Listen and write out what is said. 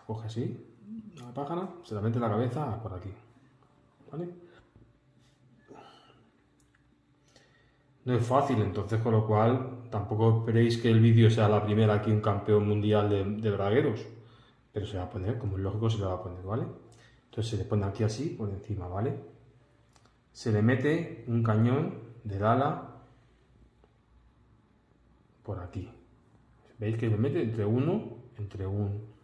coge así, la pájara, se la mete en la cabeza por aquí, ¿vale? No es fácil, entonces, con lo cual, tampoco esperéis que el vídeo sea la primera aquí un campeón mundial de bragueros, pero se va a poner, como es lógico, se le va a poner, ¿vale? Entonces se le pone aquí así, por encima, ¿vale? Se le mete un cañón del ala por aquí. ¿Veis que le mete entre un